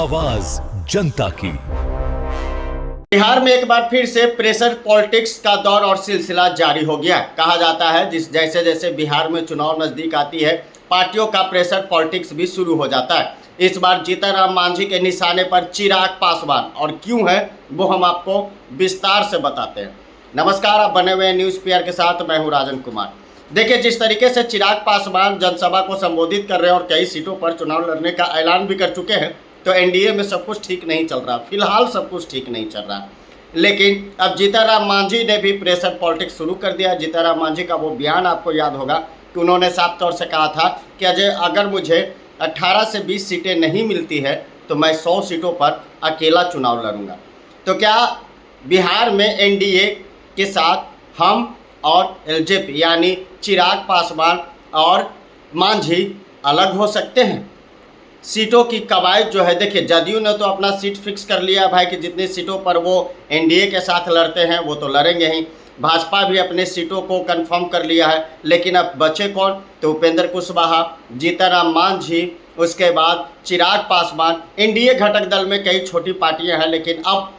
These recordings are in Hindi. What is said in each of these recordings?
आवाज जनता की। बिहार में एक बार फिर से प्रेशर पॉलिटिक्स का दौर और सिलसिला जारी हो गया। कहा जाता है जैसे जैसे बिहार में चुनाव नजदीक आती है, पार्टियों का प्रेशर पॉलिटिक्स भी शुरू हो जाता है। इस बार जीतनराम मांझी के निशाने पर चिराग पासवान, और क्यों है वो हम आपको विस्तार से बताते हैं। नमस्कार, आप बने हुए न्यूज़ पीआर के साथ मैं हूं राजन कुमार। देखिए, जिस तरीके से चिराग पासवान जनसभा को संबोधित कर रहे हैं और कई सीटों पर चुनाव लड़ने का ऐलान भी कर चुके हैं, तो एनडीए में सब कुछ ठीक नहीं चल रहा। फिलहाल सब कुछ ठीक नहीं चल रहा, लेकिन अब जीतनराम मांझी ने भी प्रेशर पॉलिटिक्स शुरू कर दिया। जीतनराम मांझी का वो बयान आपको याद होगा कि उन्होंने साफ तौर से कहा था कि अगर मुझे 18 से 20 सीटें नहीं मिलती है तो मैं 100 सीटों पर अकेला चुनाव लड़ूंगा। तो क्या बिहार में एनडीए के साथ हम और एलजेपी यानी चिराग पासवान और मांझी अलग हो सकते हैं? सीटों की कवायद जो है, देखिए जदयू ने तो अपना सीट फिक्स कर लिया भाई कि जितनी सीटों पर वो एनडीए के साथ लड़ते हैं वो तो लड़ेंगे ही। भाजपा भी अपने सीटों को कंफर्म कर लिया है, लेकिन अब बचे कौन? तो उपेंद्र कुशवाहा, जीतनराम मांझी, उसके बाद चिराग पासवान। एनडीए घटक दल में कई छोटी पार्टियां हैं, लेकिन अब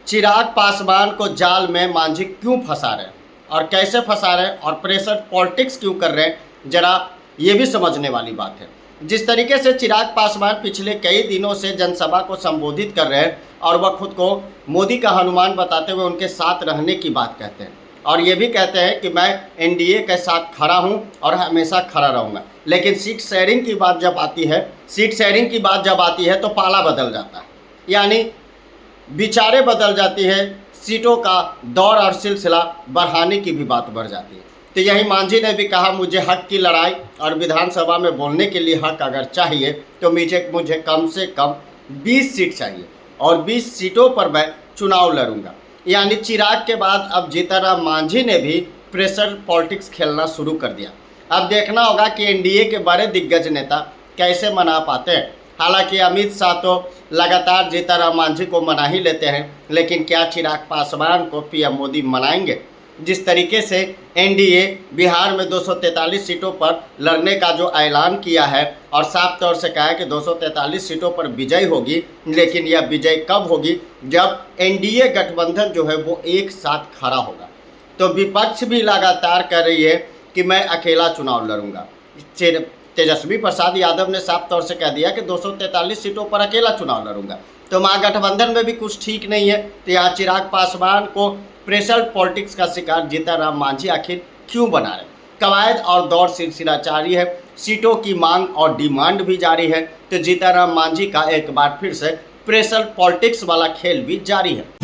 चिराग पासवान को जाल में मांझी क्यों फंसा रहे हैं और कैसे फंसा रहे हैं और प्रेशर पॉलिटिक्स क्यों कर रहे हैं, जरा ये भी समझने वाली बात है। जिस तरीके से चिराग पासवान पिछले कई दिनों से जनसभा को संबोधित कर रहे हैं और वह खुद को मोदी का हनुमान बताते हुए उनके साथ रहने की बात कहते हैं, और ये भी कहते हैं कि मैं एनडीए के साथ खड़ा हूं और हमेशा खड़ा रहूंगा। लेकिन सीट शेयरिंग की बात जब आती है तो पाला बदल जाता है, यानी विचारें बदल जाती है, सीटों का दौर और सिलसिला बढ़ाने की भी बात बढ़ जाती है। तो यही मांझी ने भी कहा, मुझे हक की लड़ाई और विधानसभा में बोलने के लिए हक अगर चाहिए तो मुझे कम से कम 20 सीट चाहिए और 20 सीटों पर मैं चुनाव लड़ूंगा। यानी चिराग के बाद अब जीतनराम मांझी ने भी प्रेशर पॉलिटिक्स खेलना शुरू कर दिया। अब देखना होगा कि एनडीए के बड़े दिग्गज नेता कैसे मना पाते हैं। हालांकि अमित शाह तो लगातार जीतनराम मांझी को मना ही लेते हैं, लेकिन क्या चिराग पासवान को पीएम मोदी मनाएंगे? जिस तरीके से एनडीए बिहार में 243 सीटों पर लड़ने का जो ऐलान किया है और साफ तौर से कहा है कि 243 सीटों पर विजय होगी, लेकिन यह विजय कब होगी? जब एनडीए गठबंधन जो है वो एक साथ खड़ा होगा। तो विपक्ष भी लगातार कह रही है कि मैं अकेला चुनाव लड़ूंगा। तेजस्वी प्रसाद यादव ने साफ तौर से कह दिया कि 243 सीटों पर अकेला चुनाव लड़ूंगा। तो महागठबंधन में भी कुछ ठीक नहीं है। तो यहाँ चिराग पासवान को प्रेशर पॉलिटिक्स का शिकार जीतनराम मांझी आखिर क्यों बना रहे? कवायद और दौर सिलसिला जारी है, सीटों की मांग और डिमांड भी जारी है। तो जीतनराम मांझी का एक बार फिर से प्रेशर पॉलिटिक्स वाला खेल भी जारी है।